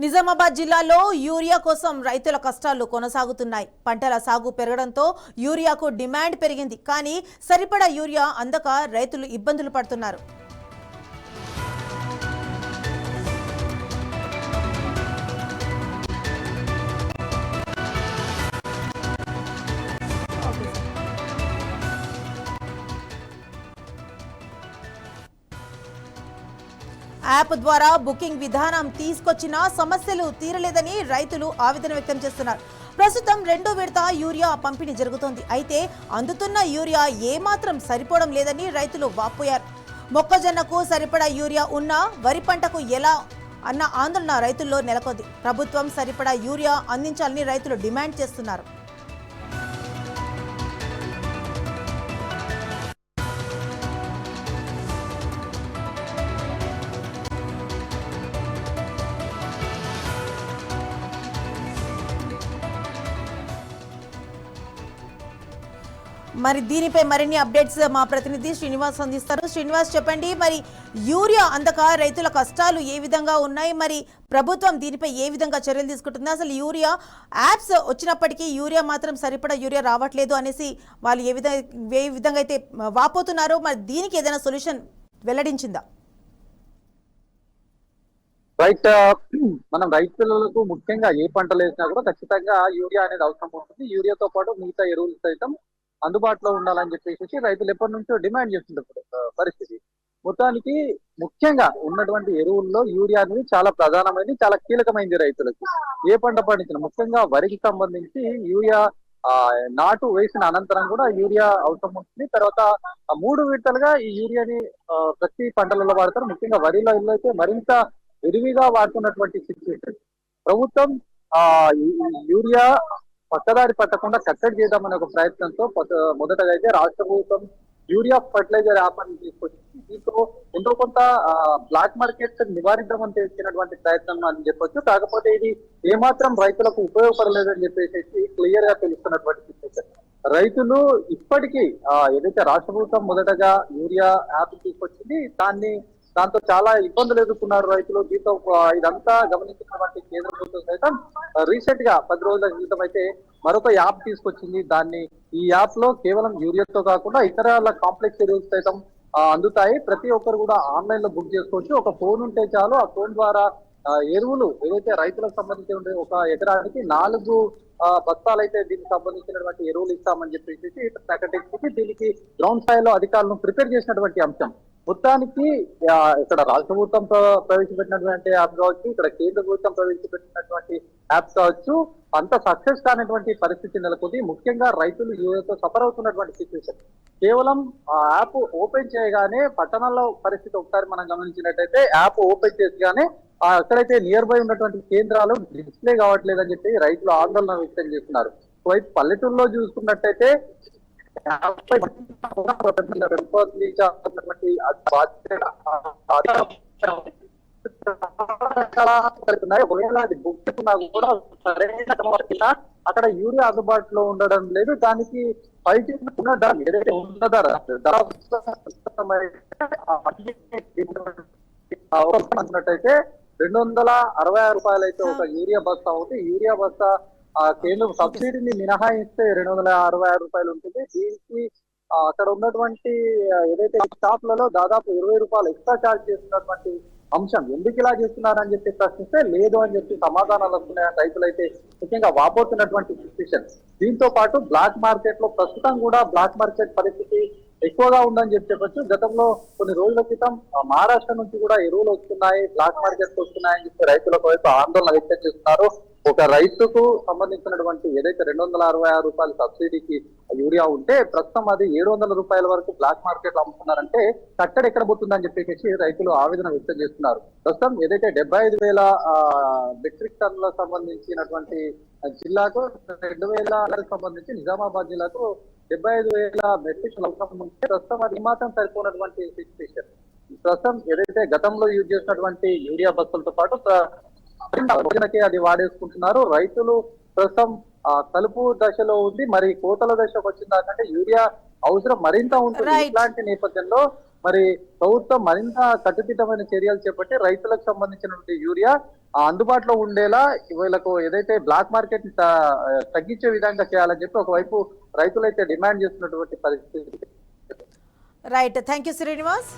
నిజామాబాద్ జిల్లాలో యూరియా కోసం రైతుల కష్టాలు కొనసాగుతున్నాయి. పంటల సాగు పెరగడంతో యూరియాకు డిమాండ్ పెరిగింది. కానీ సరిపడా యూరియా అందక రైతులు ఇబ్బందులు పడుతున్నారు. యాప్ ద్వారా బుకింగ్ విధానం తీసుకొచ్చినా సమస్యలు తీరలేదని రైతులు ఆవేదన వ్యక్తం చేస్తున్నారు. ప్రస్తుతం రెండో విడత యూరియా పంపిణీ జరుగుతోంది. అయితే అందుతున్న యూరియా ఏమాత్రం సరిపోవడం లేదని రైతులు వాపోయారు. మొక్కజొన్నకు సరిపడా యూరియా ఉన్నా వరి పంటకు ఎలా అన్న ఆందోళన రైతుల్లో నెలకొంది. ప్రభుత్వం సరిపడా యూరియా అందించాలని రైతులు డిమాండ్ చేస్తున్నారు. మరి దీనిపై మరిన్ని అప్డేట్స్ మా ప్రతినిధి శ్రీనివాస్ అందిస్తారు. శ్రీనివాస్, చెప్పండి, మరి యూరియా అందక రైతుల కష్టాలు ఏ విధంగా ఉన్నాయి? మరి ప్రభుత్వం దీనిపై ఏ విధంగా చర్యలు తీసుకుంటుంది? అసలు యూరియా యాప్స్ వచ్చినప్పటికీ యూరియా మాత్రం సరిపడా యూరియా రావట్లేదు అనేసి వాళ్ళు ఏ విధంగా అయితే వాపోతున్నారో, మరి దీనికి ఏదైనా సొల్యూషన్ వెల్లడించిందా? రైట్, మనం రైతులకు ముఖ్యంగా ఏ పంటలు వేసినా కూడా ఖచ్చితంగా యూరియా అనేది అవసరం ఉంటుంది. యూరియాతో పాటు మిగతా ఎరువులు సైతం అందుబాటులో ఉండాలని చెప్పేసి రైతులు ఎప్పటి నుంచో డిమాండ్ చేస్తున్న పరిస్థితి. మొత్తానికి ముఖ్యంగా ఉన్నటువంటి ఎరువుల్లో యూరియా అనేది చాలా ప్రధానమైనది, చాలా కీలకమైనది రైతులకు. ఏ పంట పండించిన ముఖ్యంగా వరికి సంబంధించి యూరియా నాటు వేసిన అనంతరం కూడా యూరియా అవసరం ఉంటుంది. తర్వాత 3 విడతలుగా ఈ యూరియాని ప్రతి పంటలలో వాడతారు. ముఖ్యంగా వరిలో అయితే మరింత విరివిగా వాడుతున్నటువంటి సిచ్యువేషన్. ప్రభుత్వం యూరియా పక్కదారి పట్టకుండా కట్టడి చేద్దామనే ఒక ప్రయత్నంతో మొదటగా అయితే రాష్ట్ర ప్రభుత్వం యూరియా ఫర్టిలైజర్ యాప్ అని తీసుకొచ్చి దీంతో ఎంతో కొంత బ్లాక్ మార్కెట్ నివారిద్దామని తెచ్చినటువంటి ప్రయత్నం అని చెప్పొచ్చు. కాకపోతే ఇది ఏమాత్రం రైతులకు ఉపయోగపడలేదని చెప్పేసి క్లియర్ గా తెలుస్తున్నటువంటి సిచ్యువేషన్. రైతులు ఇప్పటికీ ఏదైతే రాష్ట్ర ప్రభుత్వం మొదటగా యూరియా యాప్ తీసుకొచ్చింది దాంతో చాలా ఇబ్బందులు ఎదుర్కొన్నారు రైతులు. దీంతో ఇదంతా గమనించినటువంటి కేంద్ర ప్రభుత్వం సైతం రీసెంట్ గా 10 రోజుల క్రితం అయితే మరొక యాప్ తీసుకొచ్చింది. ఈ యాప్ లో కేవలం యూరియాతో కాకుండా ఇతర కాంప్లెక్స్ ఎరువులు సైతం అందుతాయి. ప్రతి ఒక్కరు కూడా ఆన్లైన్ లో బుక్ చేసుకోవచ్చు. ఒక ఫోన్ ఉంటే చాలు, ఆ ఫోన్ ద్వారా ఎరువులు ఏదైతే రైతులకు సంబంధించి ఉండే ఒక ఎకరానికి 4 బస్తాలు అయితే దీనికి సంబంధించినటువంటి ఎరువులు ఇస్తామని చెప్పేసి ప్రకటించి దీనికి గ్రౌండ్ స్థాయిలో అధికారులను ప్రిపేర్ చేసినటువంటి అంశం. మొత్తానికి ఇక్కడ రాష్ట్ర ప్రభుత్వం ప్రవేశపెట్టినటువంటి యాప్ కావచ్చు, ఇక్కడ కేంద్ర ప్రభుత్వం ప్రవేశపెట్టినటువంటి యాప్స్ కావచ్చు, అంత సక్సెస్ కానటువంటి పరిస్థితి నెలకొంది. ముఖ్యంగా రైతులు యూరియాతో సఫర్ అవుతున్నటువంటి సిచ్యువేషన్. కేవలం యాప్ ఓపెన్ చేయగానే పట్టణాల్లో పరిస్థితి ఒకసారి మనం గమనించినట్టయితే యాప్ ఓపెన్ చేసిగానే అక్కడైతే నియర్ బై ఉన్నటువంటి కేంద్రాలు డిస్ప్లే కావట్లేదని చెప్పి రైతులు ఆందోళన వ్యక్తం చేస్తున్నారు. వైపు పల్లెటూరులో చూసుకున్నట్టయితే అక్కడ యూరియా అందుబాటులో ఉండడం లేదు. దానికి పైకి ఉన్న ధర ఏదైతే ఉన్న ధర అనుకున్నట్టయితే 266 రూపాయలు అయితే ఒక యూరియా బస్తా అవుతుంది. యూరియా బస్తా కేంద్రం సబ్సిడీని మినహాయిస్తే 266 రూపాయలు ఉంటుంది. దీనికి అక్కడ ఉన్నటువంటి ఏదైతే షాప్లలో దాదాపు 20 రూపాయలు ఎక్స్ట్రా ఛార్జ్ చేస్తున్నటువంటి అంశం. ఎందుకు ఇలా చేస్తున్నారని చెప్పి ప్రశ్నిస్తే లేదు అని చెప్పి సమాధానాలు వస్తున్నాయని రైతులు అయితే ముఖ్యంగా వాపోతున్నటువంటి సిచ్యువేషన్. దీంతో పాటు బ్లాక్ మార్కెట్ లో ప్రస్తుతం కూడా బ్లాక్ మార్కెట్ పరిస్థితి ఎక్కువగా ఉందని చెప్పొచ్చు. గతంలో కొన్ని రోజుల క్రితం మహారాష్ట్ర నుంచి కూడా ఎరువులు వస్తున్నాయి, బ్లాక్ మార్కెట్ వస్తున్నాయని చెప్పి రైతులకు వైపు ఆందోళన వ్యక్తం చేస్తున్నారు. ఒక రైతుకు సంబంధించినటువంటి ఏదైతే 266 రూపాయల సబ్సిడీకి యూరియా ఉంటే ప్రస్తుతం అది 700 రూపాయల వరకు బ్లాక్ మార్కెట్ లో అమ్ముతున్నారంటే కట్టడి ఎక్కడ పోతుందని చెప్పేసి రైతులు ఆవేదన వ్యక్తం చేస్తున్నారు. ప్రస్తుతం ఏదైతే 75,000 మెట్రిక్ టన్నులకు సంబంధించినటువంటి జిల్లాకు 2,000 సంబంధించి నిజామాబాద్ జిల్లాకు 75,000 మెట్రిక్ అవసరం ఉంటే ప్రస్తుతం అది మాత్రం సరిపోయినటువంటి సిచ్యువేషన్. ప్రస్తుతం ఏదైతే గతంలో యూజ్ చేసినటువంటి యూరియా బస్సులతో పాటు అది వాడేసుకుంటున్నారు. రైతులు ప్రస్తుతం కలుపు దశలో ఉంది, మరి కోతల దశకు వచ్చిందాకంటే యూరియా అవసరం మరింత ఉంటుంది. ఇట్లాంటి నేపథ్యంలో మరి ప్రభుత్వం మరింత కట్టుదిట్టమైన చర్యలు చేపట్టి రైతులకు సంబంధించినటువంటి యూరియా అందుబాటులో ఉండేలా వీళ్ళకు ఏదైతే బ్లాక్ మార్కెట్ తగ్గించే విధంగా చేయాలని చెప్పి ఒకవైపు రైతులైతే డిమాండ్ చేస్తున్నటువంటి పరిస్థితి. Right, thank you Srinivas.